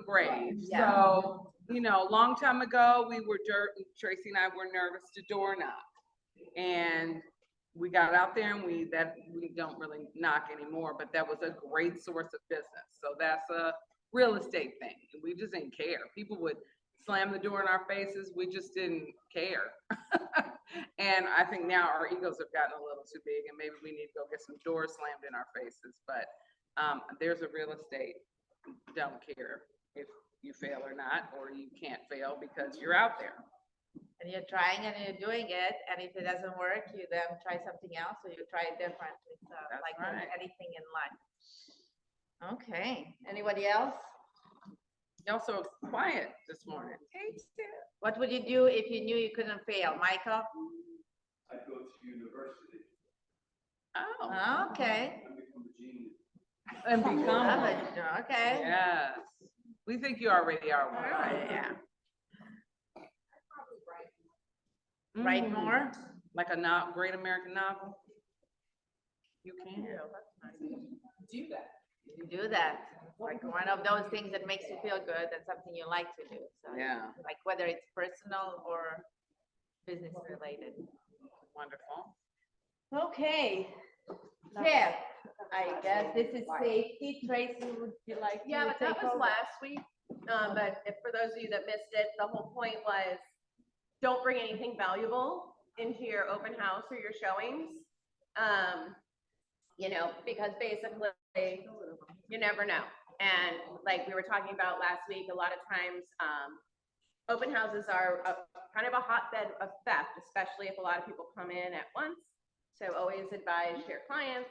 brave. Yeah. So, a long time ago, Tracy and I were nervous to door knock. And we got out there and we don't really knock anymore, but that was a great source of business. So that's a real estate thing. We just didn't care. People would slam the door in our faces. We just didn't care. And I think now our egos have gotten a little too big and maybe we need to go get some doors slammed in our faces. But there's a real estate. Don't care if you fail or not, or you can't fail because you're out there. And you're trying and you're doing it, and if it doesn't work, you then try something else, or you try it differently. So That's like right. anything in life. Okay. Anybody else? Y'all so quiet this morning. What would you do if you knew you couldn't fail, Michael? I'd go to university Oh, Okay. and become a genius. and become Love one. it. Okay. Yes. We think you already are All one. right, yeah. Write Mm. more? Like a great American novel? You can. Do that. You do that. Like one of those things that makes you feel good and something you like to do. So Yeah, like whether it's personal or business related. wonderful. Okay. Yeah, I guess this is safety. Tracy, would you like to Yeah, but that take was over? last week. But for those of you that missed it, the whole point was don't bring anything valuable into your open house or your showings. Because basically you never know. And like we were talking about last week, a lot of times open houses are kind of a hotbed of theft, especially if a lot of people come in at once. So always advise your clients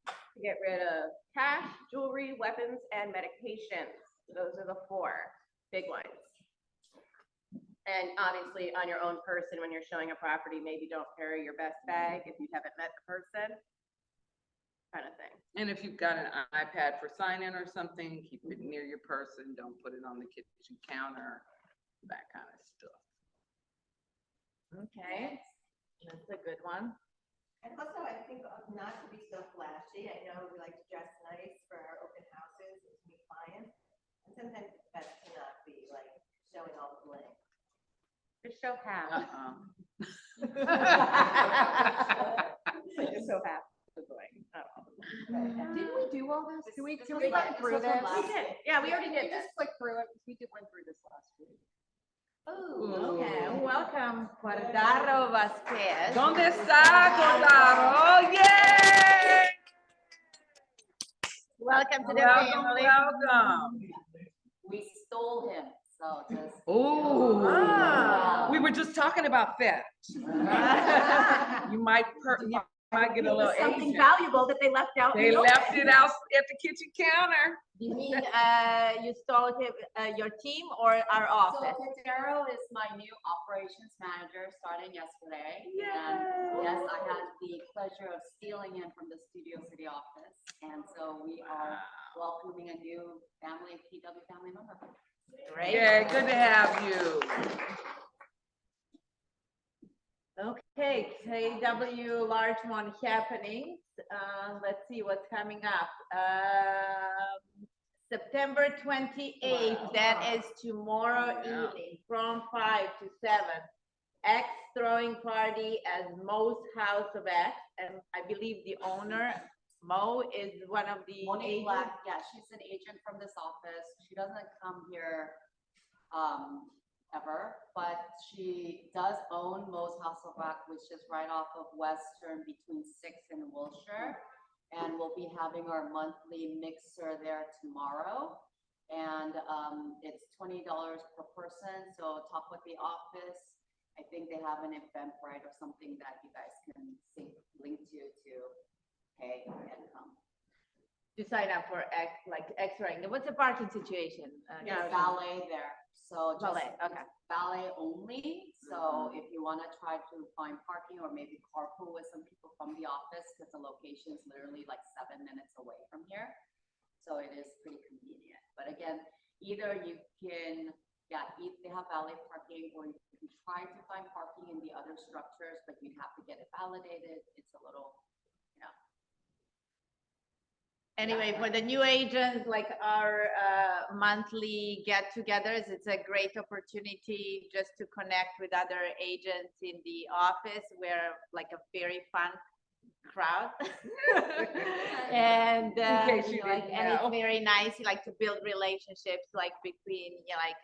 to get rid of cash, jewelry, weapons, and medications. Those are the 4 big ones. And obviously on your own person, when you're showing a property, maybe don't carry your best bag if you haven't met the person, kind of thing. And if you've got an iPad for sign-in or something, keep it near your person. Don't put it on the kitchen counter, that kind of stuff. Okay, that's a good one. And also, I think not to be so flashy. I know we like to dress nice for our open houses and to meet clients. And sometimes it's best to not be like showing all the bling. Just show half. Uh-uh. Just show half. Didn't we do all this? Did we This went was through this? We did. Yeah, we already did Just this. click through it. We went through this last week. Oh, okay. Welcome, Cordaro Vasquez. ¿Dónde está Cordaro? Yay! Welcome to the Welcome, family. welcome. We stole him, so just. Ooh. Ah. We were just talking about theft. You might get a little Something Asian. valuable that they left out. in They the left open. it out at the kitchen counter. You mean you stole him, your team or our So office? Cordero is my new operations manager starting yesterday. And yes, I had the pleasure of stealing him from the Studio City office. And so we are welcoming a new PW family member. Great. Yeah, good to have you. Okay, KW Larchmont happenings. Let's see what's coming up. September 28th, that is tomorrow Yeah. evening from 5 to 7. X throwing party as Mo's House of X, and I believe the owner, Mo, is one of the Monique agents. Black, yeah, she's an agent from this office. She doesn't come here ever, but she does own Mo's House of Rock, which is right off of Western between 6th and Wilshire. And we'll be having our monthly mixer there tomorrow. And it's $20 per person, so talk with the office. I think they have an Eventbrite or something that you guys can link to pay and come. To sign up for X-ring. What's the parking situation? It's valet there, so just Valet, okay. valet only. So if you want to try to find parking or maybe carpool with some people from the office, because the location is literally like 7 minutes away from here. So it is pretty convenient. But again, either you can, they have valet parking, or you can try to find parking in the other structures, but you'd have to get it validated. It's a little, Anyway, for the new agents, like our monthly get-togethers, it's a great opportunity just to connect with other agents in the office. We're like a very fun crowd. And case you like, didn't and it's know. very nice, you like to build relationships like between, like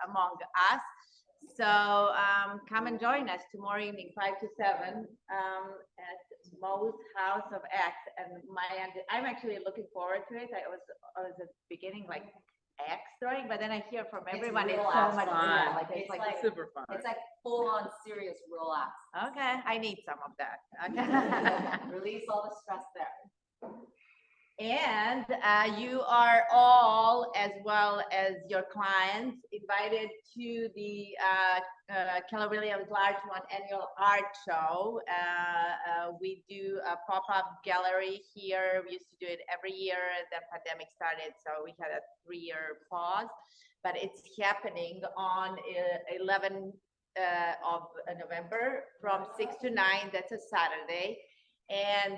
among us. So come and join us tomorrow evening, 5 to 7, at Mo's House of X. And I'm actually looking forward to it. I was at the beginning like X throwing, but then I hear from everyone it's real so axe much fun. fun. Like, It's it's like, like, Super fun. it's like full-on serious real axe. okay, I need some of that. Okay. Release all the stress there. And you are all, as well as your clients, invited to the Keller Williams Larchmont Annual Art Show. We do a pop-up gallery here. We used to do it every year, and then pandemic started, so we had a 3-year pause. But it's happening on 11 of November from 6 to 9. That's a Saturday. And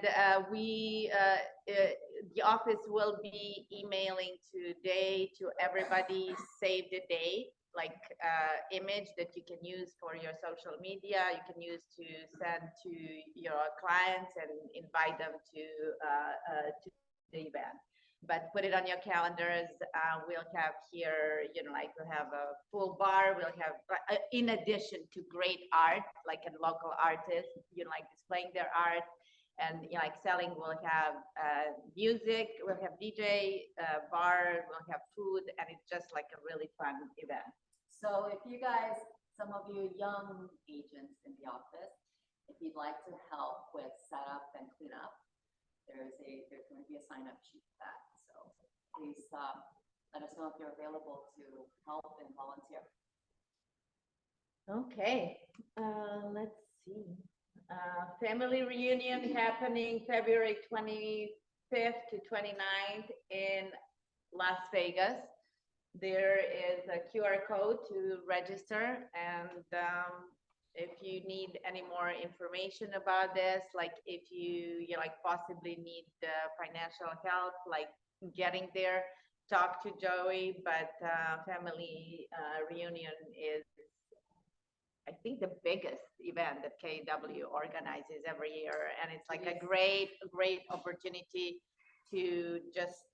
the office will be emailing today to everybody, save the date, like image that you can use for your social media, you can use to send to your clients and invite them to the event. But put it on your calendars. We'll have here, like we'll have a full bar. We'll have, in addition to great art, like and local artists, like displaying their art. And like selling, we'll have music, we'll have DJ, bar, we'll have food, and it's just like a really fun event. So if you guys, some of you young agents in the office, if you'd like to help with setup and cleanup, there's going to be a sign-up sheet for that. So please let us know if you're available to help and volunteer. Okay, let's see. Family reunion happening February 25th to 29th in Las Vegas. There is a QR code to register, and if you need any more information about this, like if you like possibly need financial help, like getting there, talk to Joey. But family reunion is, I think, the biggest event that KW organizes every year. And it's like a great opportunity to just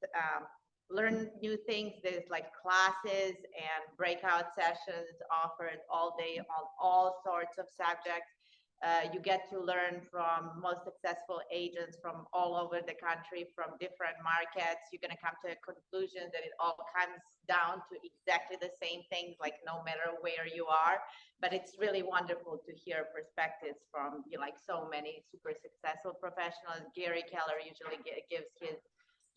learn new things. There's like classes and breakout sessions offered all day on all sorts of subjects. You get to learn from most successful agents from all over the country, from different markets. You're going to come to a conclusion that it all comes down to exactly the same things, like no matter where you are. But it's really wonderful to hear perspectives from like so many super successful professionals. Gary Keller usually gives his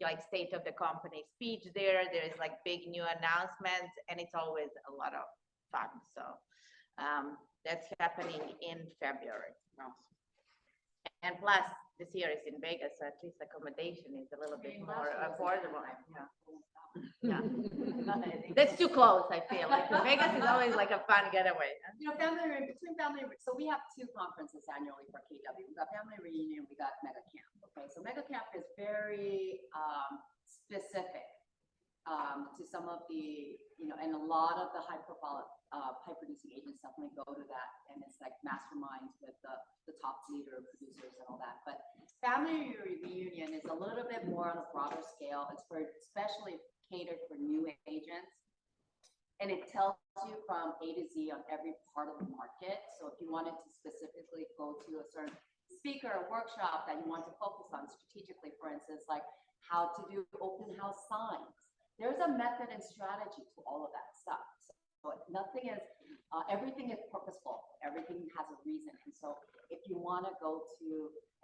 like state of the company speech there. There's like big new announcements, and it's always a lot of fun. So that's happening in February. And plus, this year is in Vegas, so at least accommodation is a little bit more affordable. Yeah. That's too close, I feel. Like Vegas is always like a fun getaway. Between family, so we have 2 conferences annually for KW. We got family reunion, we got mega camp. Okay, so mega camp is very specific to some of the, and a lot of the high-profile high-producing agents definitely go to that, and it's like masterminds with the top leader producers and all that. But family reunion is a little bit more on a broader scale. It's for especially catered for new agents, and it tells you from A to Z on every part of the market. So if you wanted to specifically go to a certain speaker or workshop that you want to focus on strategically, for instance, like how to do open house signs, there's a method and strategy to all of that stuff. So nothing is, everything is purposeful. Everything has a reason. And so if you want to go to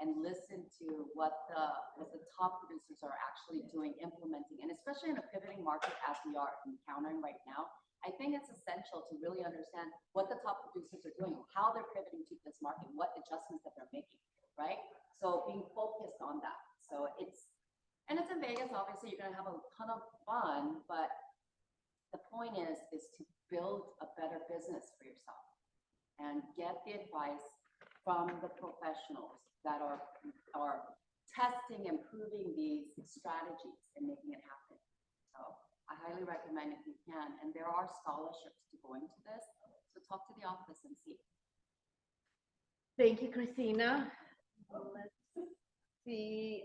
and listen to what the top producers are actually doing, implementing, and especially in a pivoting market as we are encountering right now, I think it's essential to really understand what the top producers are doing, how they're pivoting to this market, what adjustments that they're making, right? So being focused on that. So it's in Vegas, obviously you're gonna have a ton of fun, but the point is to build a better business for yourself and get the advice from the professionals that are testing and proving these strategies and making it happen. So I highly recommend if you can, and there are scholarships to go into this, so talk to the office and see. Thank you, Christina. Let's see,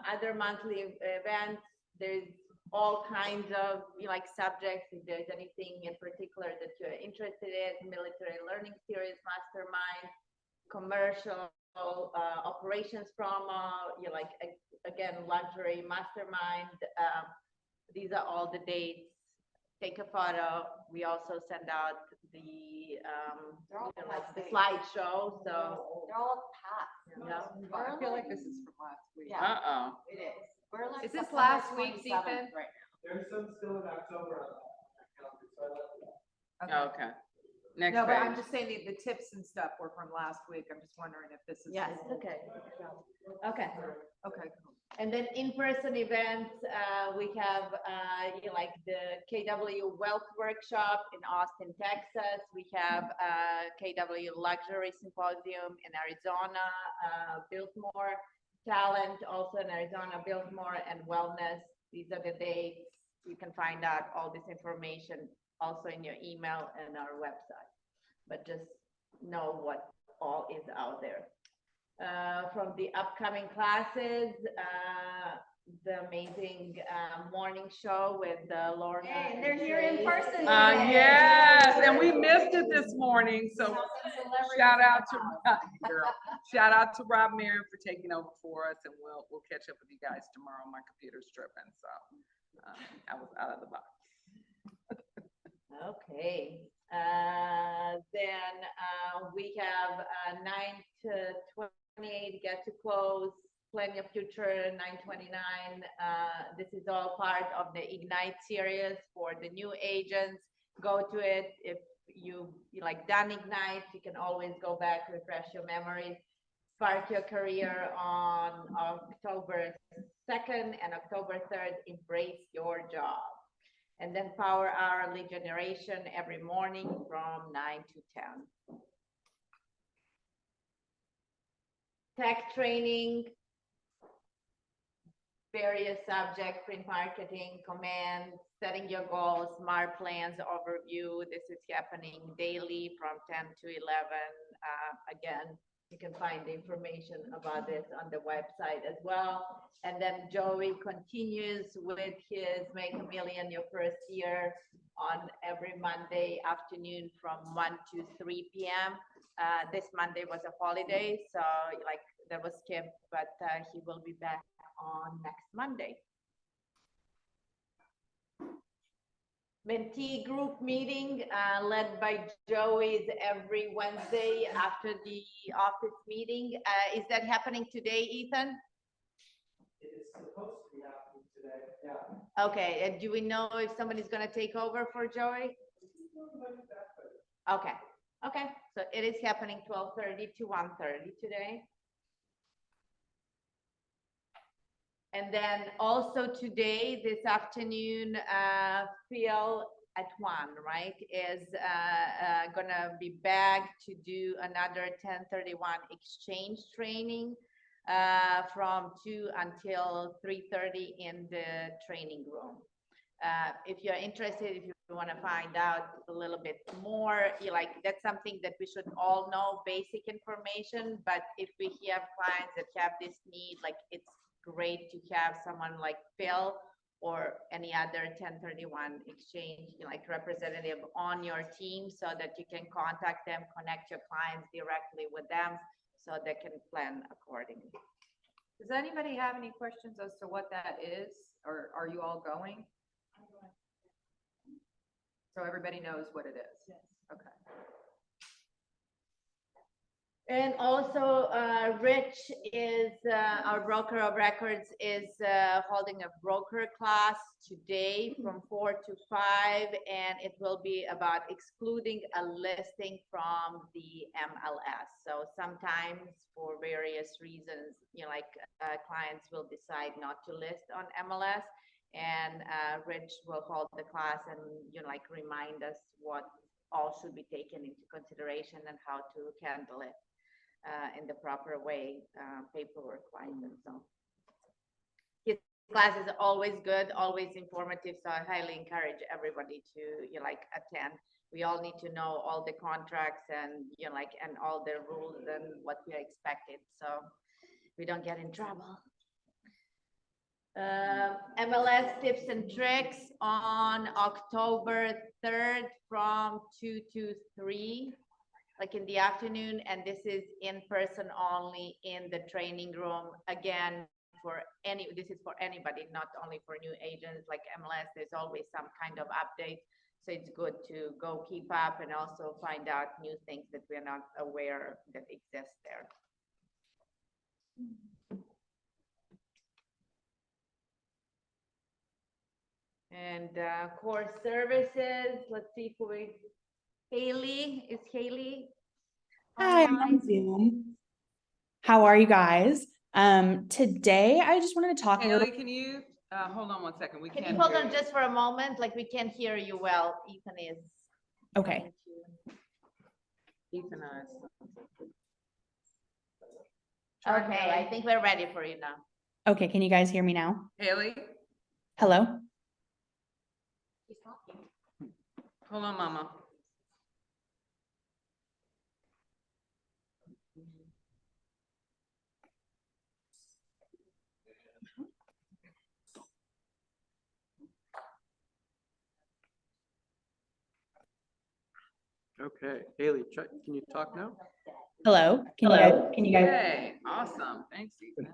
other monthly events, there's all kinds of, like, subjects. If there's anything in particular that you're interested in, military learning series, mastermind, commercial, operations promo, you like, again, luxury mastermind. These are all the dates. Take a photo. We also send out the, They're all you know, like past the dates. slideshow, so, They're all past. yeah. I feel like this is from last week. Yeah, Uh-oh. it is. We're like Is this September last week's, 27th Ethan? right There's some still in October on that calendar, so I left it out. Okay. Okay. Next No, but I'm page. just saying the tips and stuff were from last week. I'm just wondering if this is. Yes, okay. Okay. Okay, cool. And then in-person events, we have, like the KW Wealth Workshop in Austin, Texas. We have KW Luxury Symposium in Arizona, Biltmore Talent also in Arizona, Biltmore, and Wellness. These are the dates. You can find out all this information also in your email and our website. But just know what all is out there. From the upcoming classes, the amazing morning show with Lorna. Hey, and they're here in Jay. person Uh, today. yes, and we missed it this morning, so Celebrities shout out in to, the house. girl, shout out to Rob Marin for taking over for us, and we'll catch up with you guys tomorrow. My computer's tripping, so I was out of the box. Okay, then we have 9 to 28 get to close, plenty of future 929. This is all part of the Ignite series for the new agents. Go to it. If you like done Ignite, you can always go back, refresh your memories, spark your career on October 2nd and October 3rd, embrace your job. And then Power Hour lead generation every morning from 9 to 10. Tech training, various subjects, print marketing, command, setting your goals, smart plans, overview. This is happening daily from 10 to 11. Again, you can find the information about this on the website as well. And then Joey continues with his Make a Million Your First Year on every Monday afternoon from 1 to 3 p.m. This Monday was a holiday, so like that was skipped, but he will be back on next Monday. Mentee group meeting led by Joey is every Wednesday after the office meeting. Is that happening today, Ethan? It is supposed to be happening today, yeah. Okay, and do we know if somebody's gonna take over for Joey? Okay, okay, so it is happening 12:30 to 1:30 today. And then also today, this afternoon, Phil at 1, right, is gonna be back to do another 1031 exchange training from 2 until 3:30 in the training room. If you're interested, if you want to find out a little bit more, that's something that we should all know, basic information. But if we have clients that have this need, it's great to have someone like Phil or any other 1031 exchange, representative on your team so that you can contact them, connect your clients directly with them so they can plan accordingly. Does anybody have any questions as to what that is, or are you all going? So everybody knows what it is? Yes. Okay. And also, Rich is, our broker of records, is holding a broker class today from 4 to 5, and it will be about excluding a listing from the MLS. So sometimes for various reasons, clients will decide not to list on MLS, and Rich will hold the class and, remind us what all should be taken into consideration and how to handle it in the proper way, paperwork wise and so. class is always good, always informative, so I highly encourage everybody to, attend. We all need to know all the contracts and, and all the rules and what we are expected, so we don't get in trouble. MLS tips and tricks on October 3rd from 2 to 3, like in the afternoon, and this is in person only in the training room. Again, this is for anybody, not only for new agents like MLS. There's always some kind of update, so it's good to go keep up and also find out new things that we're not aware that exist there. And core services, let's see if Haley, is Haley? Hi, I'm online? on Zoom. How are you guys? Today I just wanted to talk a little. Haley, can you, hold on one second, we Can can't you hold hear on you. just for a moment? Like, we can't hear you well. Ethan is. Okay. Ethan, Okay, I think we're ready for you now. Okay, can you guys hear me now? Haley, Hello? hold on, mama. Okay, Haley, can you talk now? Hello? Can you guys? Hey, awesome, thanks, Ethan.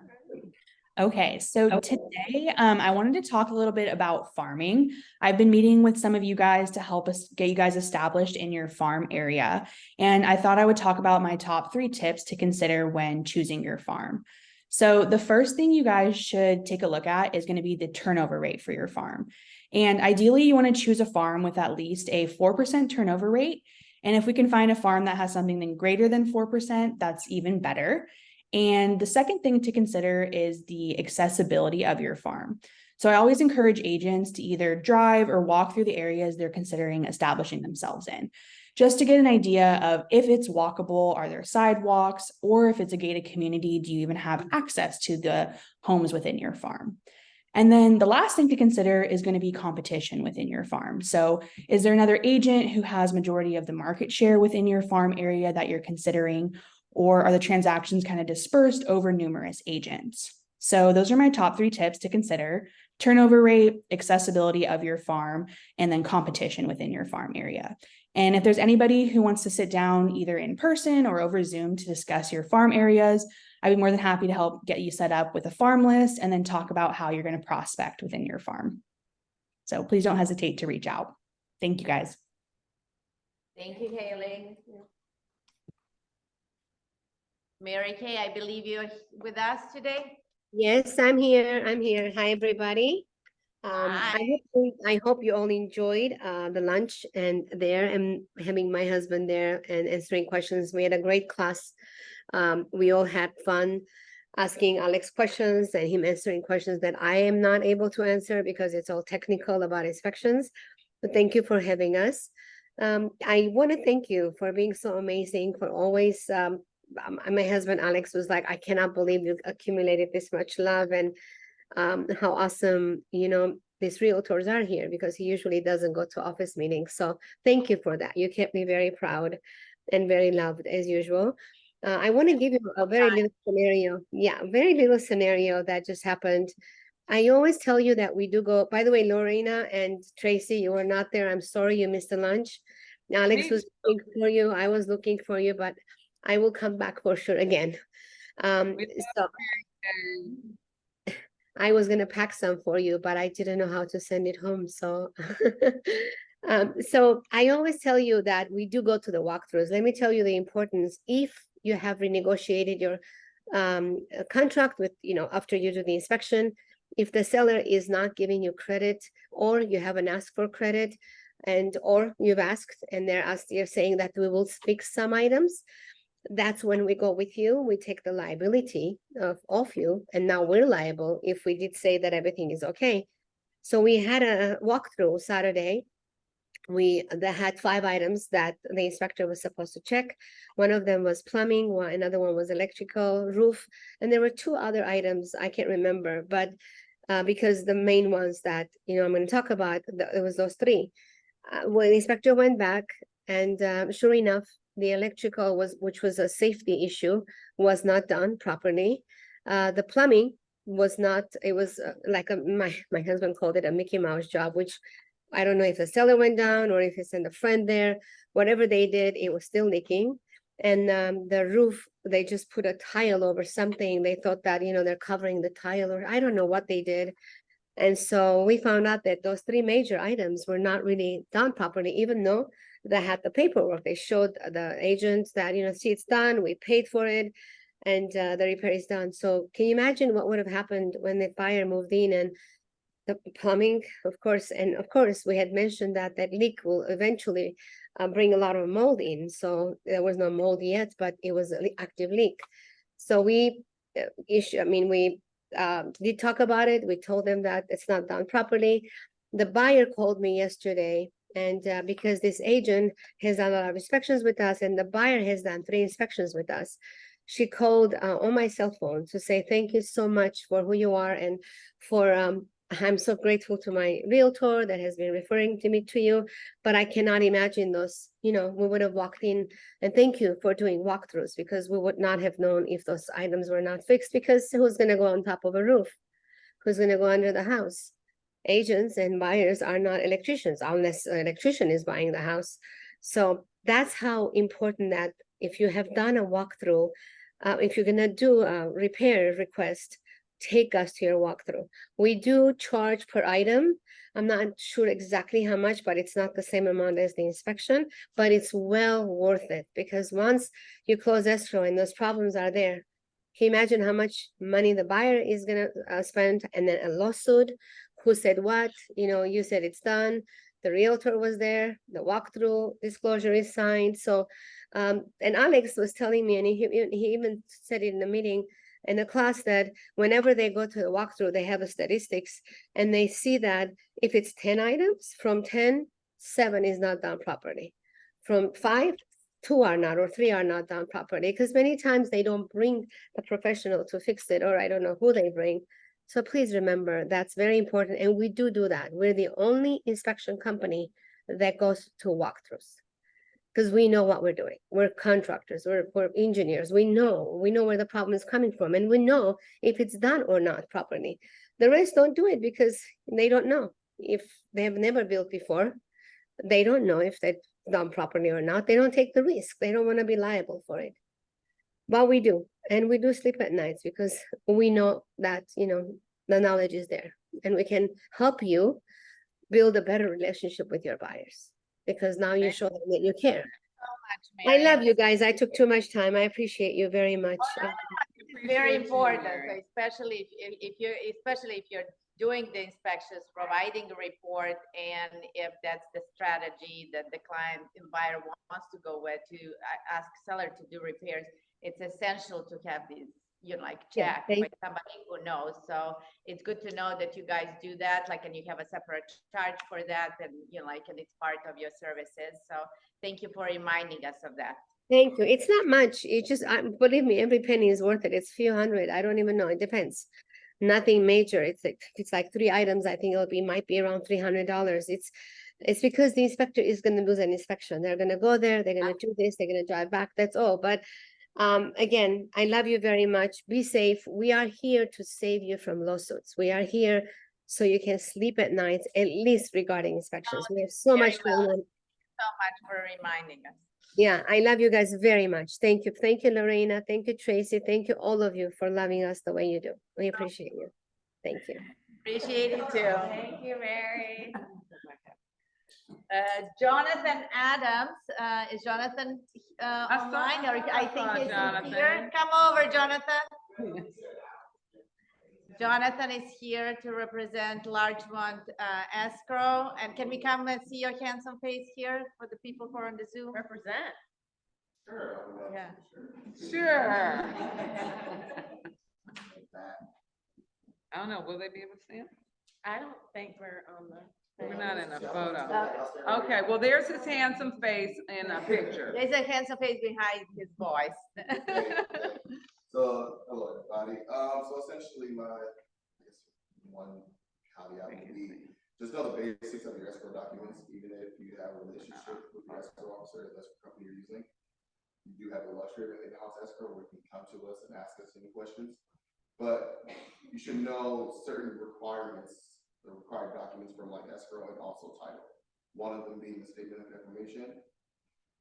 Okay, so today I wanted to talk a little bit about farming. I've been meeting with some of you guys to help us get you guys established in your farm area. And I thought I would talk about my top 3 tips to consider when choosing your farm. So the first thing you guys should take a look at is going to be the turnover rate for your farm. And ideally, you want to choose a farm with at least a 4% turnover rate. And if we can find a farm that has something greater than 4%, that's even better. And the second thing to consider is the accessibility of your farm. So I always encourage agents to either drive or walk through the areas they're considering establishing themselves in, just to get an idea of if it's walkable, are there sidewalks, or if it's a gated community, do you even have access to the homes within your farm? And then the last thing to consider is going to be competition within your farm. So is there another agent who has majority of the market share within your farm area that you're considering? Or are the transactions kind of dispersed over numerous agents? So those are my top 3 tips to consider: turnover rate, accessibility of your farm, and then competition within your farm area. And if there's anybody who wants to sit down either in person or over Zoom to discuss your farm areas, I'd be more than happy to help get you set up with a farm list and then talk about how you're going to prospect within your farm. So please don't hesitate to reach out. Thank you guys. Thank you, Haley. Mary Kay, I believe you're with us today. Yes, I'm here. I'm here. Hi, everybody. Hi. I hope you all enjoyed the lunch and having my husband there and answering questions. We had a great class. We all had fun asking Alex questions and him answering questions that I am not able to answer because it's all technical about inspections. But thank you for having us. I want to thank you for being so amazing, for always my husband Alex was like, I cannot believe you accumulated this much love and how awesome, these realtors are here, because he usually doesn't go to office meetings. So thank you for that. You kept me very proud and very loved as usual. I want to give you a very little scenario. Yeah, very little scenario that just happened. I always tell you that we do go, by the way, Lorena and Tracy, you were not there. I'm sorry you missed the lunch. Alex was looking for you. I was looking for you, but I will come back for sure again. So I was gonna pack some for you, but I didn't know how to send it home. So, so I always tell you that we do go to the walkthroughs. Let me tell you the importance. If you have renegotiated your contract with, after you do the inspection, if the seller is not giving you credit, or you haven't asked for credit, or you've asked and you're saying that we will fix some items, that's when we go with you. We take the liability of you, and now we're liable if we did say that everything is okay. So we had a walkthrough Saturday. That had 5 items that the inspector was supposed to check. One of them was plumbing, another one was electrical, roof, and there were 2 other items I can't remember. But because the main ones that, I'm gonna talk about, it was those three. When the inspector went back and, sure enough, the electrical which was a safety issue, was not done properly. The plumbing was not, it was like my husband called it a Mickey Mouse job, which I don't know if the cellar went down or if he sent a friend there. Whatever they did, it was still leaking. And the roof, they just put a tile over something. They thought that, they're covering the tile, or I don't know what they did. And so we found out that those three major items were not really done properly, even though they had the paperwork. They showed the agents that, see, it's done, we paid for it, and the repair is done. So can you imagine what would have happened when the fire moved in and the plumbing, of course, and of course, we had mentioned that leak will eventually bring a lot of mold in. So there was no mold yet, but it was an active leak. So we did talk about it. We told them that it's not done properly. The buyer called me yesterday, and because this agent has done a lot of inspections with us, and the buyer has done 3 inspections with us, she called on my cell phone to say thank you so much for who you are, and for I'm so grateful to my realtor that has been referring to you, but I cannot imagine those, we would have walked in, and thank you for doing walkthroughs, because we would not have known if those items were not fixed, because who's gonna go on top of a roof? Who's gonna go under the house? Agents and buyers are not electricians, unless an electrician is buying the house. So that's how important that if you have done a walkthrough, if you're gonna do a repair request, take us to your walkthrough. We do charge per item. I'm not sure exactly how much, but it's not the same amount as the inspection, but it's well worth it, because once you close escrow and those problems are there, can you imagine how much money the buyer is gonna spend, and then a lawsuit, who said what, you said it's done, the realtor was there, the walkthrough disclosure is signed. So, and Alex was telling me, and he even said it in the meeting, in the class, that whenever they go to the walkthrough, they have a statistics, and they see that if it's 10 items, from 10, 7 is not done properly. From 5, 2 are not, or 3 are not done properly, because many times they don't bring the professional to fix it, or I don't know who they bring. So please remember, that's very important, and we do that. We're the only inspection company that goes to walkthroughs, because we know what we're doing. We're contractors, we're engineers. We know where the problem is coming from, and we know if it's done or not properly. The rest don't do it because they don't know. If they have never built before, they don't know if they've done properly or not. They don't take the risk. They don't want to be liable for it. But we do, and we do sleep at nights, because we know that, the knowledge is there, and we can help you build a better relationship with your buyers, because now you show them that you care. I love you guys. I took too much time. I appreciate you very much. It's very important, so especially if you're doing the inspections, providing a report, and if that's the strategy that the client and buyer wants to go with, to ask seller to do repairs, it's essential to have these, Yeah, check by somebody who knows. So it's good to know that you guys do that, and you have a separate charge for that, and and it's part of your services. So thank you for reminding us of that. Thank you. It's not much. It just, believe me, every penny is worth it. It's few hundred. I don't even know. It depends. Nothing major. It's like 3 items. I think might be around $300. It's because the inspector is going to do an inspection. They're going to go there. They're going to do this. They're going to drive back. That's all. But again, I love you very much. Be safe. We are here to save you from lawsuits. We are here so you can sleep at night, at least regarding inspections. We have so much going on. So much for reminding us. Yeah, I love you guys very much. Thank you. Thank you, Lorena. Thank you, Tracy. Thank you, all of you, for loving us the way you do. We appreciate you. Thank you. Appreciate it too. Thank you, Mary. Jonathan Adams, is Jonathan online, or I think he's here? Come over, Jonathan. Jonathan is here to represent Larchmont escrow, and can we come and see your handsome face here for the people who are on the Zoom? Represent. Yeah. Sure. I don't know, will they be able to see him? I don't think we're on the. We're not in a photo. Okay, well, there's his handsome face in a picture. There's a handsome face behind his voice. So, hello, everybody. So essentially one caveat would be, just know the basics of your escrow documents, even if you have a relationship with your escrow officer, that's the company you're using. You do have the luxury of an in-house escrow where you can come to us and ask us any questions. But you should know certain requirements, the required documents from like escrow and also title. One of them being the statement of information.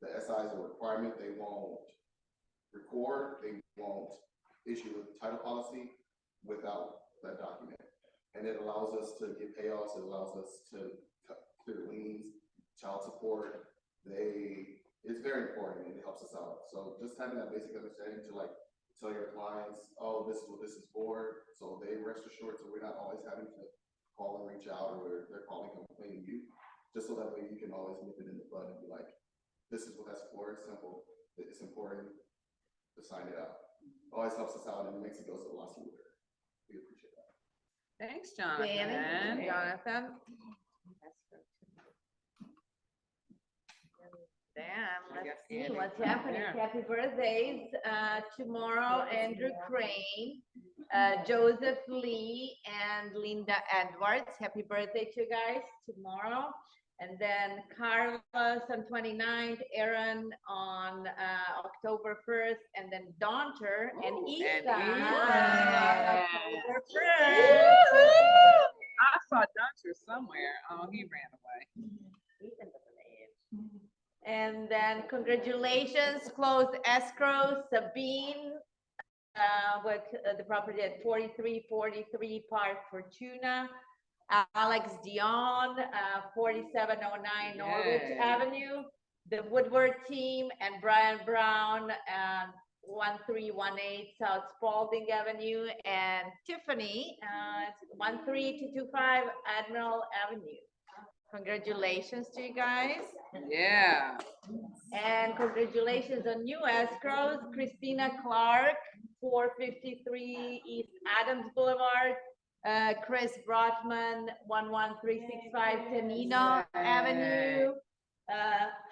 The SI is a requirement. They won't record, they won't issue a title policy without that document. And it allows us to get payoffs, it allows us to clear liens, child support. It's very important and it helps us out. So just having that basic understanding to like tell your clients, oh, this is what this is for. So they rest assured, so we're not always having to call and reach out, or they're calling and complaining you. Just so that way you can always nip it in the bud and be like, this is what that's for, it's simple, it's important to sign it out. Always helps us out and makes it go a lot smoother. We appreciate that. Thanks, Jonathan. Jonathan? Dan, I Let's guess see Andy- what's happening. Yeah. Happy birthdays, tomorrow, Andrew Crane, Joseph Lee, and Linda Edwards. Happy birthday to you guys tomorrow. And then Carlos on 29th, Aaron on October 1st, and then Donter and Ethan on October 1st. I saw Dr. somewhere. Oh, he ran away. Ethan doesn't age. And then congratulations, closed escrow, Sabine, with the property at 4343 Park Fortuna. Alex Dion, 4709 Norwich Yay. Avenue. The Woodward team and Brian Brown, 1318 South Spalding Avenue, and Tiffany, 13225 Admiral Avenue. Congratulations to you guys. Yeah. And congratulations on new escrows, Christina Clark, 453 East Adams Boulevard, Chris Brotman, 11365 Tenino Avenue,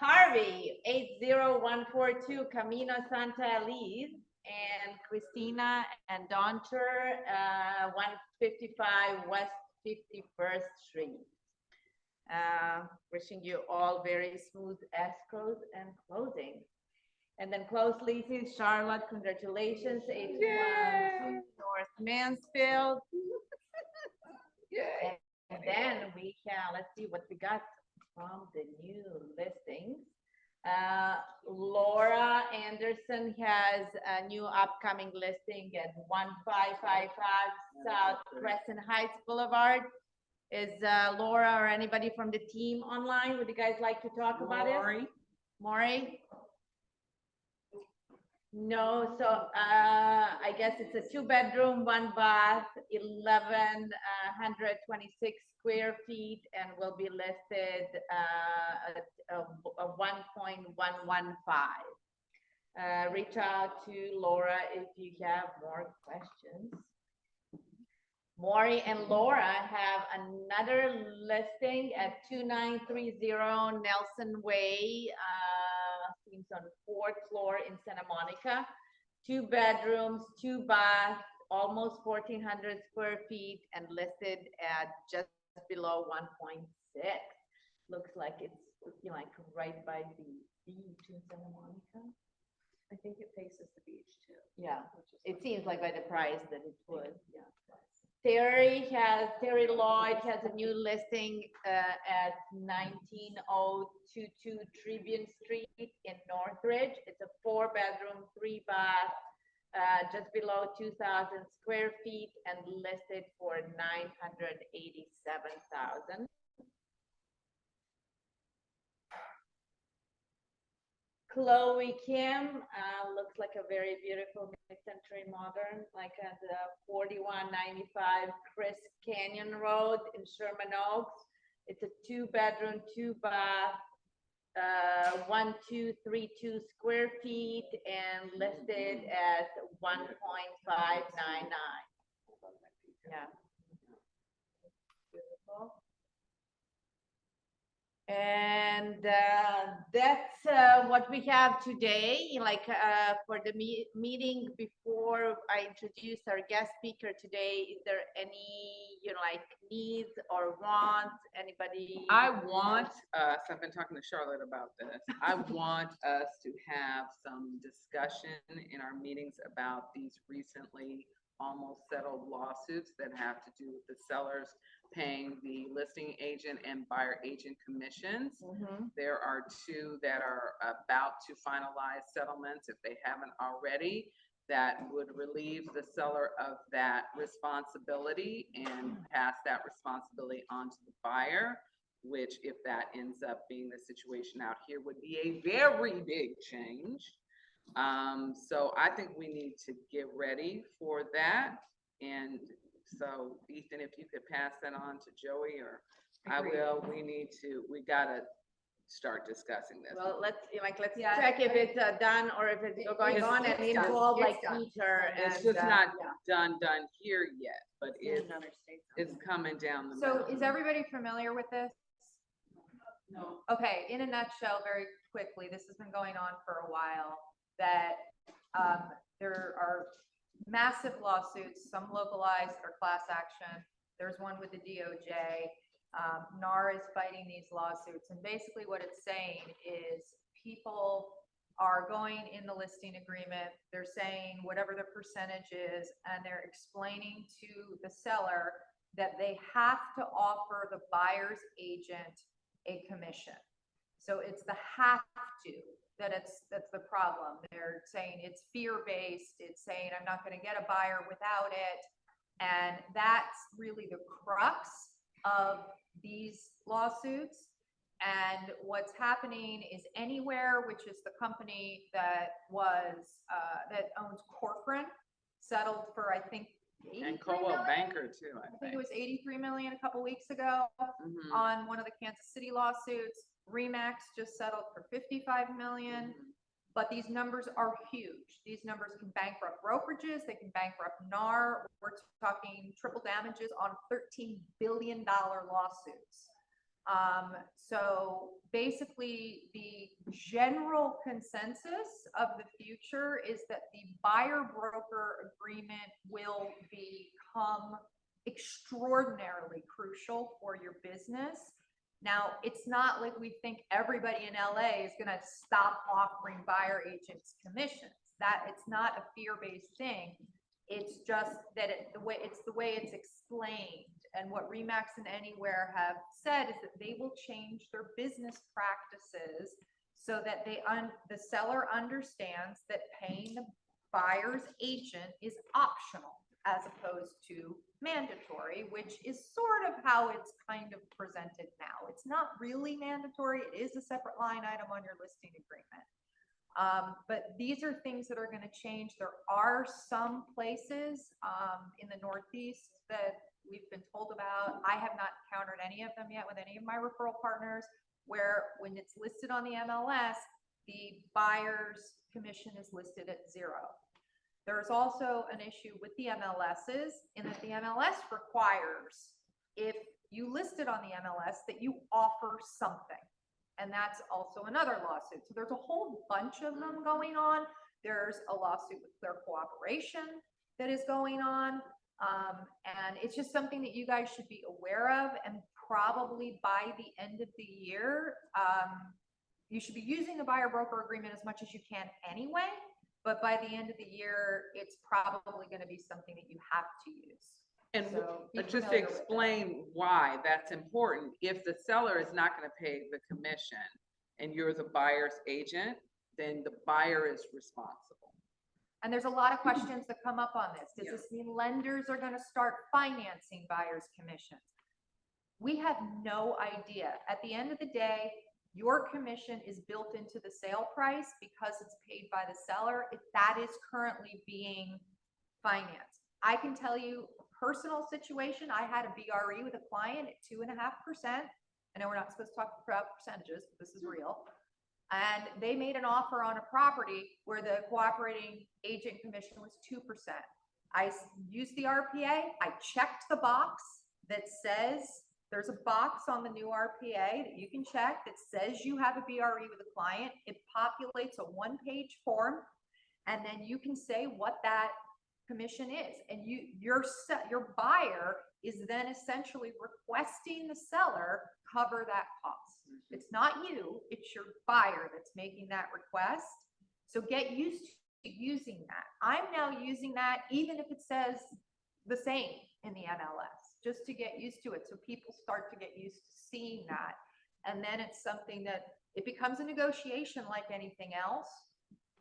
Harvey, 80142 Camino Santa Elise, and Christina and Donter, 155 West 51st Street. Wishing you all very smooth escrows and closing. And then closed leases, Charlotte, congratulations, 812 North Mansfield. Yay. And then we can, let's see what we got from the new listings. Laura Anderson has a new upcoming listing at 1555 South Crescent Heights Boulevard. Is Laura or anybody from the team online? Would you guys like to talk about it? Lori? Maury? No, so I guess it's a 2-bedroom, 1-bath, 1,126 square feet, and will be listed at 1.115. Reach out to Laura if you have more questions. Maury and Laura have another listing at 2930 Nelson Way, seems on 4th floor in Santa Monica. 2 bedrooms, 2 baths, almost 1,400 square feet, and listed at just below 1.6. Looks like it's, you know, like right by the beach in Santa Monica. I think it faces the beach too. Yeah, it seems like by the price that it would, yeah. Terry Lloyd has a new listing at 19022 Tribune Street in Northridge. It's a 4-bedroom, 3-bath, just below 2,000 square feet, and listed for $987,000. Chloe Kim, looks like a very beautiful mid-century modern, like at 4195 Chris Canyon Road in Sherman Oaks. It's a 2-bedroom, 2-bath, 1232 square feet, and listed at 1.599. Yeah. Beautiful. And That's what we have today, like for the meeting before I introduce our guest speaker today. Is there any, like needs or wants, anybody? I want us, I've been talking to Charlotte about this. I want us to have some discussion in our meetings about these recently almost settled lawsuits that have to do with the sellers paying the listing agent and buyer agent commissions. Mhm. There are two that are about to finalize settlements, if they haven't already, that would relieve the seller of that responsibility and pass that responsibility on to the buyer, which, if that ends up being the situation out here, would be a very big change. So I think we need to get ready for that. And so Ethan, if you could pass that on to Joey, or I Agreed. will, we gotta start discussing this. Well, let's Yeah, check if it's done or if it's going It's- on and it's done. involve It's like done. Peter It's and. just not yeah. done here yet, but it's coming down the So mountain. is everybody familiar with this? No. Okay, in a nutshell, very quickly, this has been going on for a while, that there are massive lawsuits, some localized or class action. There's one with the DOJ. NAR is fighting these lawsuits, and basically what it's saying is people are going in the listing agreement, they're saying whatever the percentage is, and they're explaining to the seller that they have to offer the buyer's agent a commission. So it's the have to, that's the problem. They're saying it's fear-based, it's saying I'm not gonna get a buyer without it. And that's really the crux of these lawsuits. And what's happening is Anywhere, which is the company that that owns Corcoran, settled for, I think, And 83 Coldwell million? Banker too, I think it was 83 million a couple weeks ago Mhm. on one of the Kansas City lawsuits. Remax just settled for 55 million. Mhm. But these numbers are huge. These numbers can bankrupt brokerages, they can bankrupt NAR. We're talking triple damages on $13 billion lawsuits. So basically, the general consensus of the future is that the buyer broker agreement will become extraordinarily crucial for your business. Now, it's not like we think everybody in LA is gonna stop offering buyer agents commissions. That, it's not a fear-based thing. It's just that the way it's explained. And what Remax and Anywhere have said is that they will change their business practices so that the seller understands that paying the buyer's agent is optional as opposed to mandatory, which is sort of how it's kind of presented now. It's not really mandatory. It is a separate line item on your listing agreement. But these are things that are going to change. There are some places in the Northeast that we've been told about. I have not encountered any of them yet with any of my referral partners, where when it's listed on the MLS, the buyer's commission is listed at 0. There's also an issue with the MLSs in that the MLS requires, if you list it on the MLS, that you offer something. And that's also another lawsuit. So there's a whole bunch of them going on. There's a lawsuit with Clear Cooperation that is going on. And it's just something that you guys should be aware of, and probably by the end of the year, you should be using the buyer broker agreement as much as you can anyway. But by the end of the year, it's probably going to be something that you have to use. And So be just to familiar with that. explain why that's important, if the seller is not going to pay the commission and you're the buyer's agent, then the buyer is responsible. And there's a lot of questions that come up on this. Does Yeah. this mean lenders are going to start financing buyers' commissions? We have no idea. At the end of the day, your commission is built into the sale price because it's paid by the seller. If that is currently being financed. I can tell you a personal situation. I had a BRE with a client at 2.5%. I know we're not supposed to talk about percentages, but this is real. And they made an offer on a property where the cooperating agent commission was 2%. I used the RPA. I checked the box that says there's a box on the new RPA that you can check that says you have a BRE with a client. It populates a one-page form, and then you can say what that commission is. And your buyer is then essentially requesting the seller cover that cost. It's not you, it's your buyer that's making that request. So get used to using that. I'm now using that even if it says the same in the MLS, just to get used to it. So people start to get used to seeing that. And then it's something that it becomes a negotiation like anything else,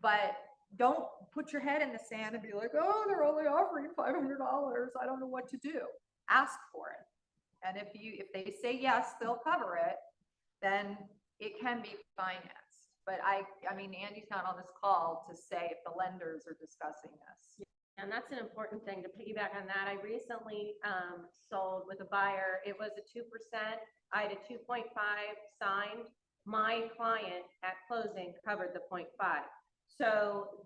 but don't put your head in the sand and be like, oh, they're only offering $500. I don't know what to do. Ask for it. And if they say yes, they'll cover it, then it can be financed. But I mean, Andy's not on this call to say if the lenders are discussing this. And that's an important thing to piggyback on that. I recently sold with a buyer. It was a 2%. I had a 2.5 signed. My client at closing covered the 0.5. So,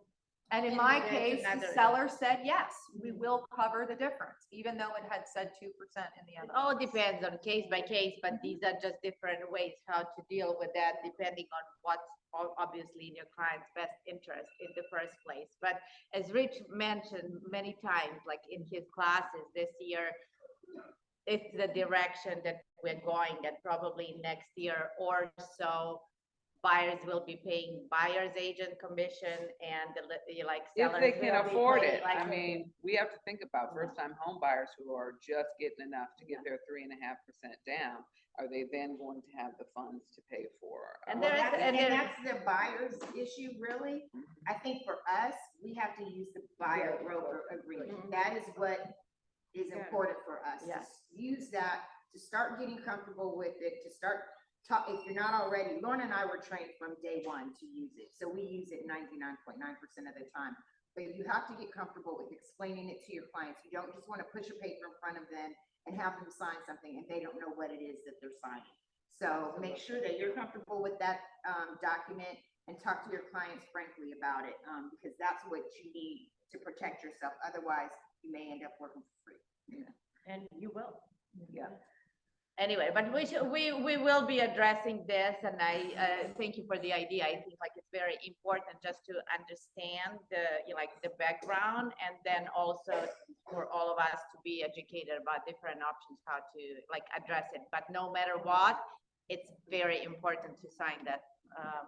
And in And my that's case, the another- seller said, yes, we will cover the difference, even though it had said 2% in the It MLS. all depends on case by case, but these are just different ways how to deal with that, depending on what's obviously in your client's best interest in the first place. But as Rich mentioned many times, like in his classes this year, it's the direction that we're going, that probably next year or so, buyers will be paying buyer's agent commission and like If sellers they can will be afford paying it, like I mean, we have to think about first-time home buyers who are just getting enough to get their 3.5% down. Are they then going to have the funds to pay for? And Well, there is- that's, and there- that's the buyer's issue, really. I think for us, we have to use the buyer broker agreement. That is what is important for us. to Yes. Use that to start getting comfortable with it, to start if you're not already, Lorna and I were trained from day one to use it. So we use it 99.9% of the time. But you have to get comfortable with explaining it to your clients. You don't just want to push a paper in front of them and have them sign something and they don't know what it is that they're signing. So make sure that you're comfortable with that document and talk to your clients frankly about it, because that's what you need to protect yourself. Otherwise, you may end up working for free. And you will. Yeah. Anyway, but we will be addressing this, and I thank you for the idea. I think like it's very important just to understand the background, and then also for all of us to be educated about different options, how to address it. But no matter what, it's very important to sign that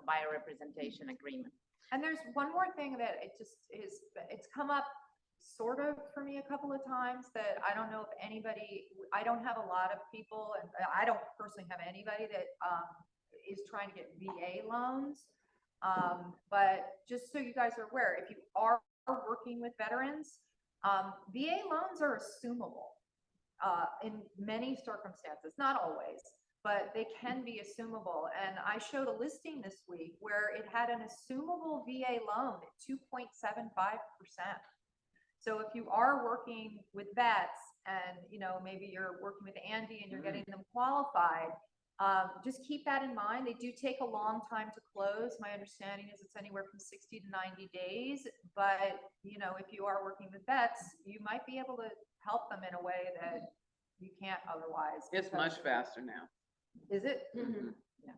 buyer representation agreement. And there's one more thing that it's come up sort of for me a couple of times that I don't know if I don't have a lot of people, and I don't personally have anybody that is trying to get VA loans. But just so you guys are aware, if you are working with veterans, VA loans are assumable in many circumstances, not always, but they can be assumable. And I showed a listing this week where it had an assumable VA loan at 2.75%. So if you are working with vets and, maybe you're working with Andy and you're getting them qualified, just keep that in mind. They do take a long time to close. My understanding is it's anywhere from 60 to 90 days. But, if you are working with vets, you might be able to help them in a way that you can't otherwise. It's much faster now. Is it? Mhm. Yeah.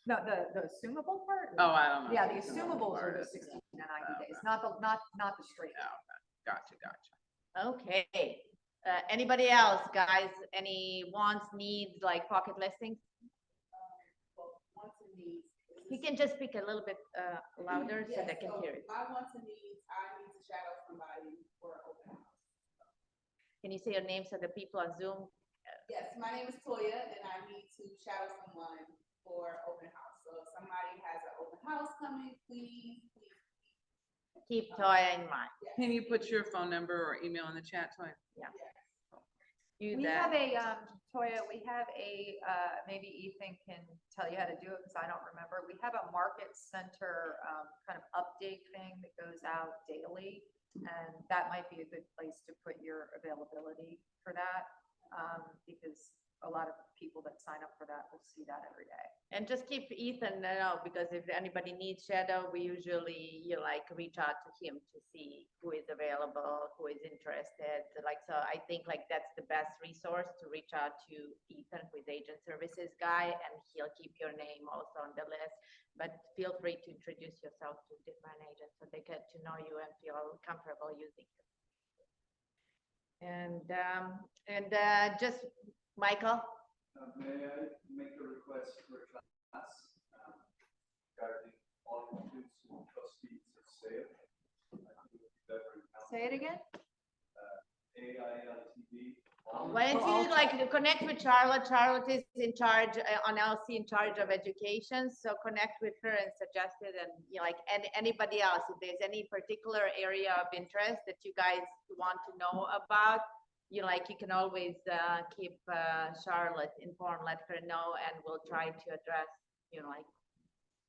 No, the assumable part? Oh, I don't know. Yeah, the assumables are the 60 to 90 days, not the straight. Gotcha. Okay. Anybody else, guys? Any wants, needs, like pocket listings? Wants and needs. You can just speak a little bit louder so they can hear it. My wants and needs, I need to shadow somebody for an open house. Can you say your name so the people on Zoom? Yes, my name is Toya and I need to shadow someone for open house. So if somebody has an open house coming, please. Keep Toya in mind. Can you put your phone number or email in the chat, Toya? Do We that. have Toya, maybe Ethan can tell you how to do it because I don't remember. We have a market center kind of update thing that goes out daily. And that might be a good place to put your availability for that. Because a lot of people that sign up for that will see that every day. And just keep Ethan know, because if anybody needs shadow, we usually, like, reach out to him to see who is available, who is interested. Like, so I think like that's the best resource, to reach out to Ethan, who is agent services guy, and he'll keep your name also on the list. But feel free to introduce yourself to different agents so they get to know you and feel comfortable using you. And just, Michael? May I make a request for a class regarding all inclusive trustees of sale? Say it again? AILTD. Why don't you like connect with Charlotte? Charlotte is in charge, on LC, in charge of education, so connect with her and suggest it, and like anybody else, if there's any particular area of interest that you guys want to know about, like you can always keep Charlotte informed, let her know, and we'll try to address,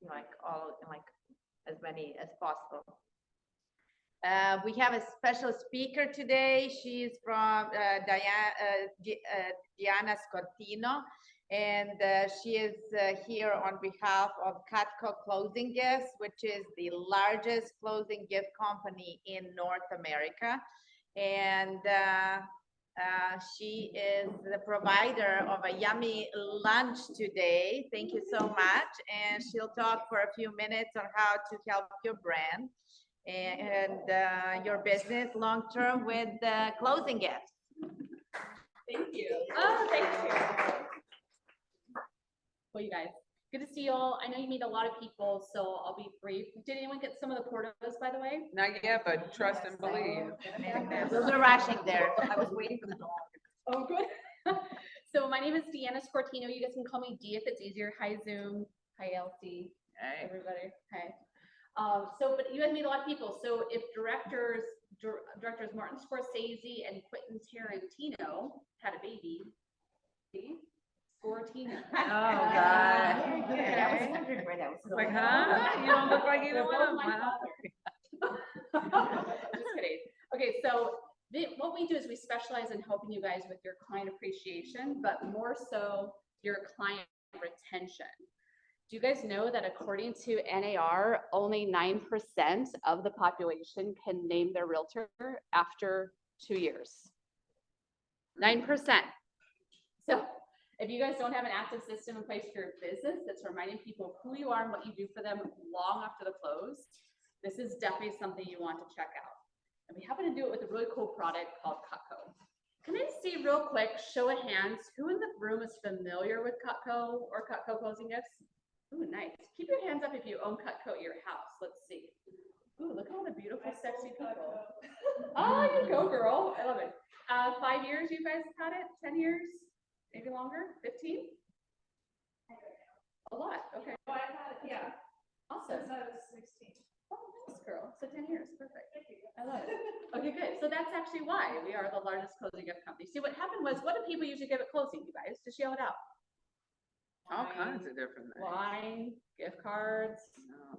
like all, like as many as possible. We have a special speaker today. She's from Diana Scottino, and she is here on behalf of Cutco Closing Gifts, which is the largest closing gift company in North America. And she is the provider of a yummy lunch today. Thank you so much. And she'll talk for a few minutes on how to help your brand and your business long-term with closing gifts. Thank you. Oh, thank you. Well, you guys, good to see you all. I know you meet a lot of people, so I'll be brief. Did anyone get some of the portos, by the way? Not yet, but trust and believe. Those are rushing there. I was waiting for the dog. Oh, good. So my name is Deanna Scortino. You guys can call me D if it's easier. Hi, Zoom. Hi, LC. Hey. Everybody. Hi. But you guys meet a lot of people. So if directors Martin Scorsese and Quentin Tarantino had a baby, see? Scortino. Oh, God. Okay. I was wondering where that was Like, going. huh? You don't look like either They're one both of them, my huh? father. Just kidding. Okay, so what we do is we specialize in helping you guys with your client appreciation, but more so your client retention. Do you guys know that according to NAR, only 9% of the population can name their realtor after 2 years? 9%. So if you guys don't have an active system in place for your business that's reminding people who you are and what you do for them long after the close, this is definitely something you want to check out. And we happen to do it with a really cool product called Cutco. Can I see real quick, show of hands, who in the room is familiar with Cutco or Cutco Closing Gifts? Ooh, nice. Keep your hands up if you own Cutco at your house. Let's see. Ooh, look at all the beautiful, sexy people. Oh, you go, girl. I love it. 5 years you guys had it? 10 years? Maybe longer? 15? A lot. Okay. Oh, I've had it, yeah, Awesome. since I was 16. Oh, nice, girl. So 10 years. Perfect. I love it. Okay, good. So that's actually why we are the largest closing gift company. See, what happened was, what do people usually give at closing, you guys? Just yell it out. All kinds of different things. Wine, gift cards.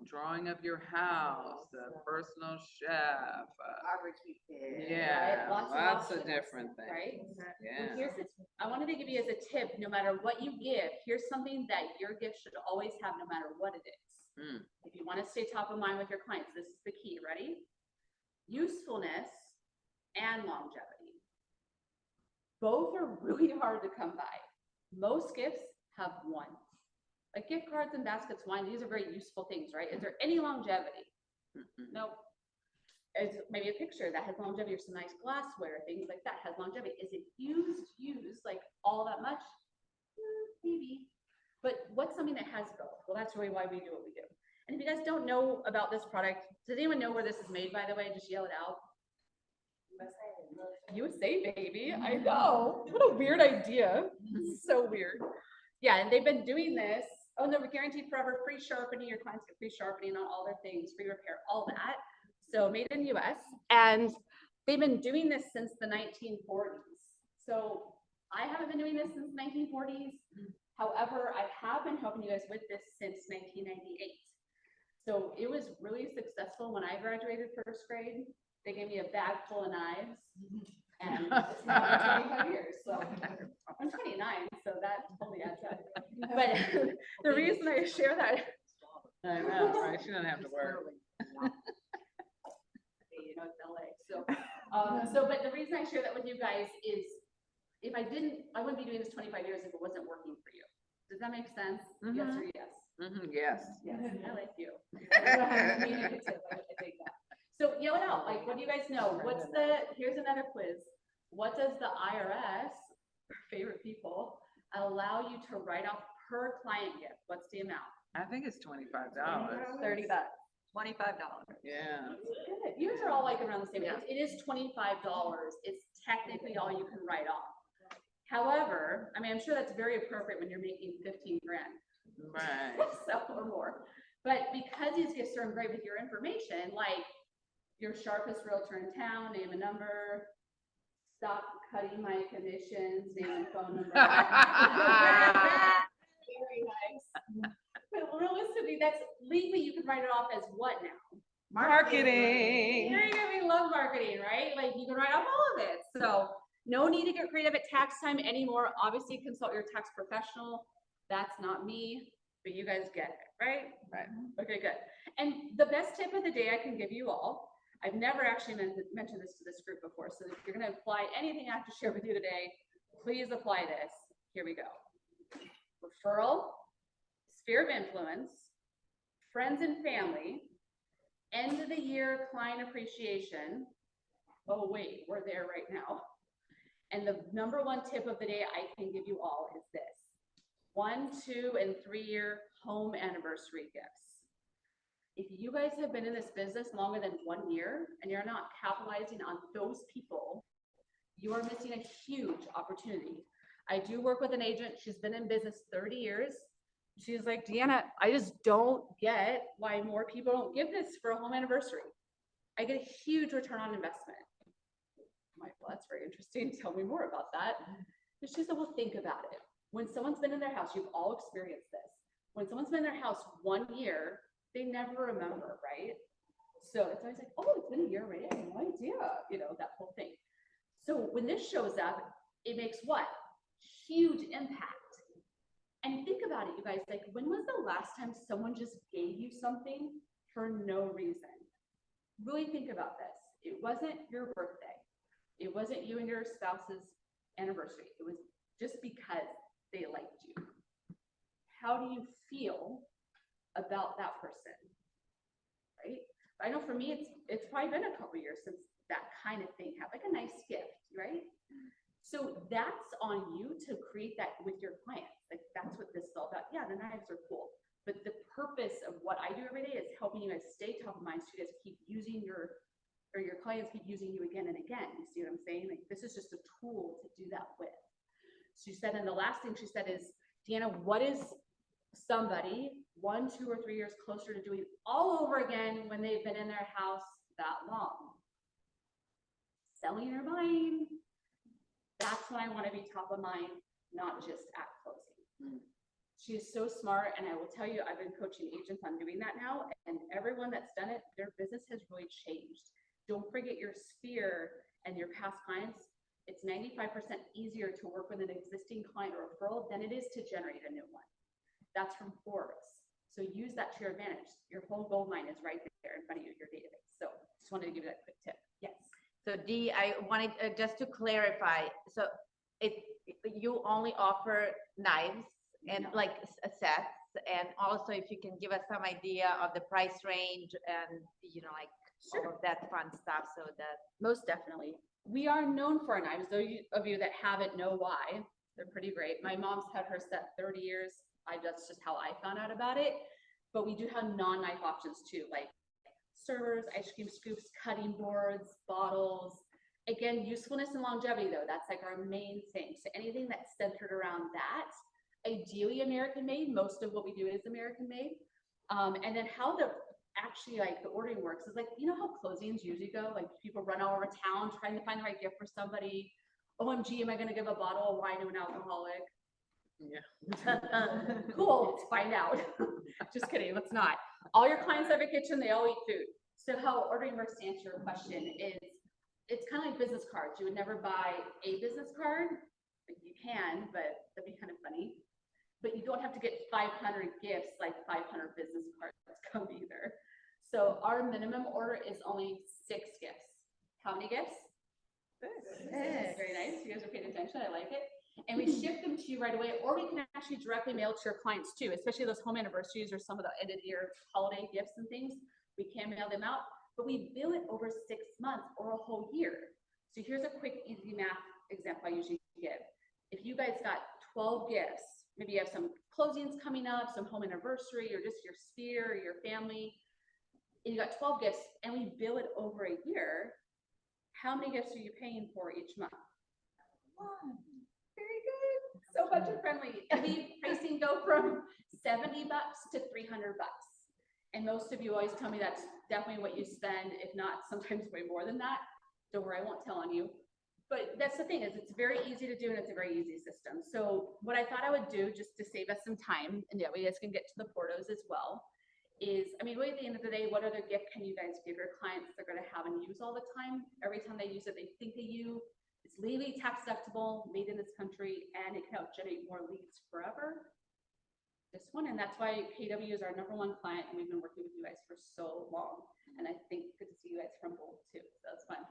Drawing of your house, a personal chef. Barbecue pit. Yeah, Lots of lots of options, different things. Right? Well, Yeah. here's the, I wanted to give you as a tip, no matter what you give, here's something that your gift should always have, no matter what it is. If you want to stay top of mind with your clients, this is the key. Ready? Usefulness and longevity. Both are really hard to come by. Most gifts have one. Like gift cards and baskets, wine, these are very useful things, right? Is there any longevity? Nope. Is maybe a picture that has longevity or some nice glassware, things like that has longevity. Is it used like all that much? Maybe. But what's something that has both? Well, that's really why we do what we do. And if you guys don't know about this product, does anyone know where this is made, by the way? Just yell it out. USA, baby. I know. What a weird idea. So weird. Yeah, and they've been doing this. Oh no, we're guaranteed forever, free sharpening. Your clients get free sharpening on all their things, free repair, all that. So made in the US. And they've been doing this since the 1940s. So I haven't been doing this since the 1940s. However, I have been helping you guys with this since 1998. So it was really successful when I graduated first grade. They gave me a bag full of knives And it's been over 25 years, so I'm 29, so that totally adds up. But the reason I share that, I know, right? She doesn't have to work. you know, it's LA, so, but the reason I share that with you guys is if I wouldn't be doing this 25 years if it wasn't working for you. Does that make sense? Yes or yes? Yes. Yes, I like you. I'm communicative, I take that. So yell it out, like, what do you guys know? Here's another quiz. What does the IRS, favorite people, allow you to write off per client gift? What's the amount? I think it's $25. $30, $25. Yeah. Good. You guys are all like around the same. It is $25. It's technically all you can write off. However, I mean, I'm sure that's very appropriate when you're making 15 grand. Right. So, or more. But because these gifts are engraved with your information, like your sharpest realtor in town, name a number, stop cutting my commissions, name and phone number. Very nice. But realistically, that's legally, you can write it off as what now? Marketing. Here you go, we love marketing, right? Like you can write off all of it. So no need to get creative at tax time anymore. Obviously consult your tax professional. That's not me, but you guys get it, right? Right. Okay, good. And the best tip of the day I can give you all, I've never actually mentioned this to this group before. So if you're going to apply anything I have to share with you today, please apply this. Here we go. Referral, sphere of influence, friends and family, end of the year client appreciation. Oh, wait, we're there right now. And the number one tip of the day I can give you all is this: 1, 2, and 3 year home anniversary gifts. If you guys have been in this business longer than 1 year and you're not capitalizing on those people, you are missing a huge opportunity. I do work with an agent. She's been in business 30 years. She's like, Deanna, I just don't get why more people don't give this for a home anniversary. I get a huge return on investment. I'm like, well, that's very interesting. Tell me more about that. And she said, well, think about it. When someone's been in their house, you've all experienced this. When someone's been in their house 1 year, they never remember, right? So it's always like, oh, it's been a year already. I had no idea, you know, that whole thing. So when this shows up, it makes what? Huge impact. And think about it, you guys, like, when was the last time someone just gave you something for no reason? Really think about this. It wasn't your birthday. It wasn't you and your spouse's anniversary. It was just because they liked you. How do you feel about that person, right? I know for me, it's probably been a couple years since that kind of thing happened, like a nice gift, right? So that's on you to create that with your clients. Like that's what this is all about. Yeah, the knives are cool, but the purpose of what I do every day is helping you guys stay top of mind so you guys keep using your clients keep using you again and again. You see what I'm saying? Like this is just a tool to do that with. She said, and the last thing she said is, Deanna, what is somebody 1, 2, or 3 years closer to doing all over again when they've been in their house that long? Selling or buying. That's when I want to be top of mind, not just at closing. She is so smart, and I will tell you, I've been coaching agents on doing that now, and everyone that's done it, their business has really changed. Don't forget your sphere and your past clients. It's 95% easier to work with an existing client or referral than it is to generate a new one. That's from Forbes. So use that to your advantage. Your whole gold mine is right there in front of you, your database. So just wanted to give you that quick tip. Yes. So Dee, I wanted just to clarify. So you only offer knives and like sets, and also if you can give us some idea of the price range and like all of that fun stuff, so that. Most definitely. We are known for our knives. Those of you that haven't know why. They're pretty great. My mom's had her set 30 years. That's just how I found out about it. But we do have non-knife options too, like servers, ice cream scoops, cutting boards, bottles. Again, usefulness and longevity though, that's like our main thing. So anything that's centered around that, ideally American made. Most of what we do is American made. And then how the ordering works is like, you know how closings usually go? Like people run all over town trying to find the right gift for somebody. OMG, am I going to give a bottle of wine to an alcoholic? Yeah. Cool, let's find out. Just kidding, let's not. All your clients have a kitchen, they all eat food. So how ordering works, to answer your question, is it's kind of like business cards. You would never buy a business card. Like, you can, but that'd be kind of funny. But you don't have to get 500 gifts like 500 business cards come either. So our minimum order is only 6 gifts. How many gifts? 6. Very nice. You guys are paying attention. I like it. And we ship them to you right away, or we can actually directly mail to your clients too, especially those home anniversaries or some of the end of the year holiday gifts and things. We can mail them out, but we bill it over 6 months or a whole year. So here's a quick, easy math example I usually give. If you guys got 12 gifts, maybe you have some closings coming up, some home anniversary, or just your sphere or your family, and you got 12 gifts, and we bill it over a year, how many gifts are you paying for each month? 1. Very good. So budget friendly. And we pricing go from $70 to $300. And most of you always tell me that's definitely what you spend, if not sometimes way more than that. Don't worry, I won't tell on you. But that's the thing, is it's very easy to do, and it's a very easy system. So what I thought I would do, just to save us some time, and that way you guys can get to the portos as well, is, I mean, really at the end of the day, what other gift can you guys give your clients they're going to have and use all the time? Every time they use it, they think of you. It's legally tax deductible, made in this country, and it can help generate more leads forever. This one, and that's why KW is our #1 client, and we've been working with you guys for so long. And I think good to see you guys from both too. So that's fun.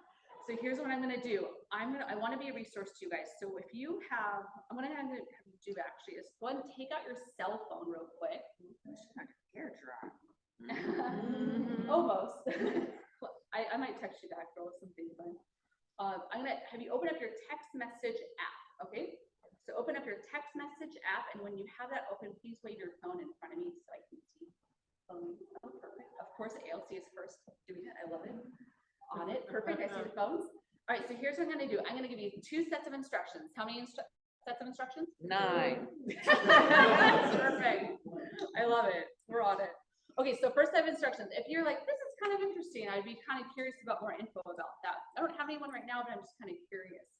So here's what I'm going to do. I want to be a resource to you guys. So if you have, I'm going to have you do actually is go ahead and take out your cell phone real quick. Almost. I might text you back for something fun. I'm gonna have you open up your text message app, okay? So open up your text message app, and when you have that open, please wave your phone in front of me so I can see. Oh, perfect. Of course, ALC is first doing it. I love it. On it, perfect. I see the phones. All right, so here's what I'm gonna do. I'm gonna give you 2 sets of instructions. How many sets of instructions? 9. Perfect. I love it. We're on it. Okay, so first set of instructions. If you're like, this is kind of interesting, I'd be kind of curious about more info about that. I don't have anyone right now, but I'm just kind of curious.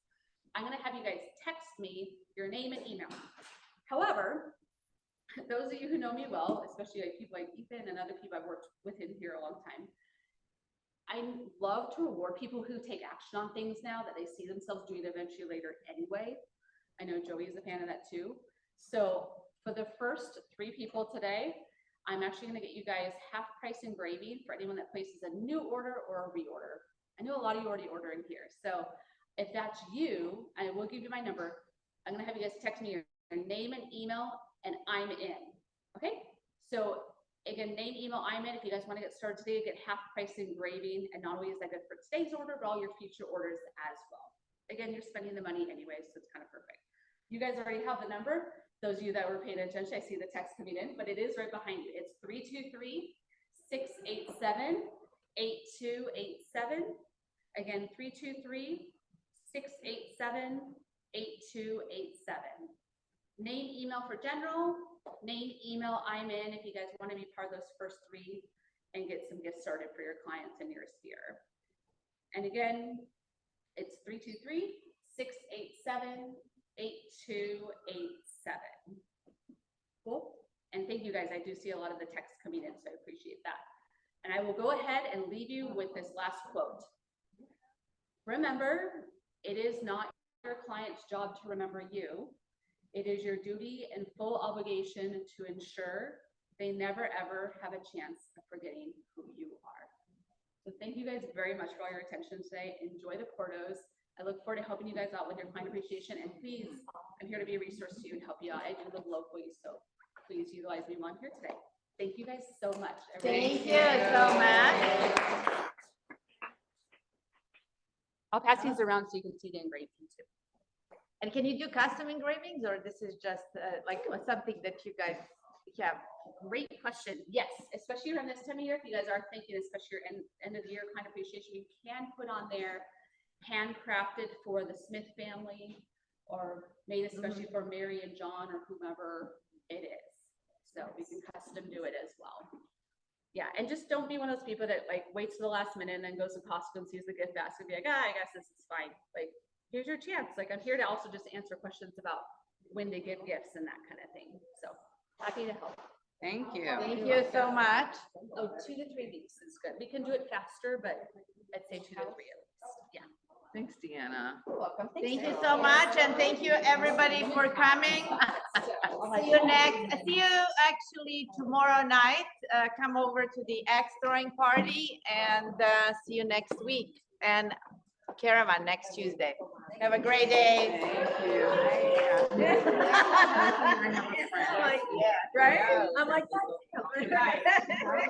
I'm gonna have you guys text me your name and email. However, those of you who know me well, especially like people like Ethan and other people I've worked with in here a long time, I love to reward people who take action on things now that they see themselves doing eventually later anyway. I know Joey is a fan of that too. So for the first 3 people today, I'm actually going to get you guys half price engraving for anyone that places a new order or a reorder. I know a lot of you already order in here. So if that's you, I will give you my number. I'm going to have you guys text me your name and email, and I'm in. Okay. So again, name, email, I'm in. If you guys want to get started today, get half price engraving. And not only is that good for today's order, but all your future orders as well. Again, you're spending the money anyway, so it's kind of perfect. You guys already have the number. Those of you that were paying attention, I see the text coming in, but it is right behind you. It's 323-687-8287. Again, 323-687-8287. Name, email for general, name, email, I'm in, if you guys want to be part of those first 3 and get some gifts started for your clients in your sphere. And again, it's 323-687-8287. Cool. And thank you guys. I do see a lot of the text coming in, so I appreciate that. And I will go ahead and leave you with this last quote. Remember, it is not your client's job to remember you. It is your duty and full obligation to ensure they never ever have a chance of forgetting who you are. So thank you guys very much for all your attention today. Enjoy the portos. I look forward to helping you guys out with your client appreciation, and please, I'm here to be a resource to you and help you out. I do live locally, so please utilize me while I'm here today. Thank you guys so much. Thank you so much. I'll pass these around so you can see the engraving too. And can you do custom engravings, or this is just like something that you guys have? Great question. Yes, especially around this time of year, if you guys are thinking, especially your end of the year client appreciation, you can put on there handcrafted for the Smith family, or made especially for Mary and John or whomever it is. So we can custom do it as well. Yeah, and just don't be one of those people that like waits to the last minute and then goes to Costco and sees the gift basket and be like, I guess this is fine. Like, here's your chance. Like, I'm here to also just answer questions about when to give gifts and that kind of thing. So happy to help. Thank you. Thank you so much. Oh, 2 to 3 weeks is good. We can do it faster, but I'd say 2 to 3 at least. Yeah. Thanks, Deanna. Welcome. Thank you so much, and thank you everybody for coming. See you actually tomorrow night. Come over to the Axe throwing party and see you next week. And Caravan next Tuesday. Have a great day. Thank you. Right? I'm like, that's right.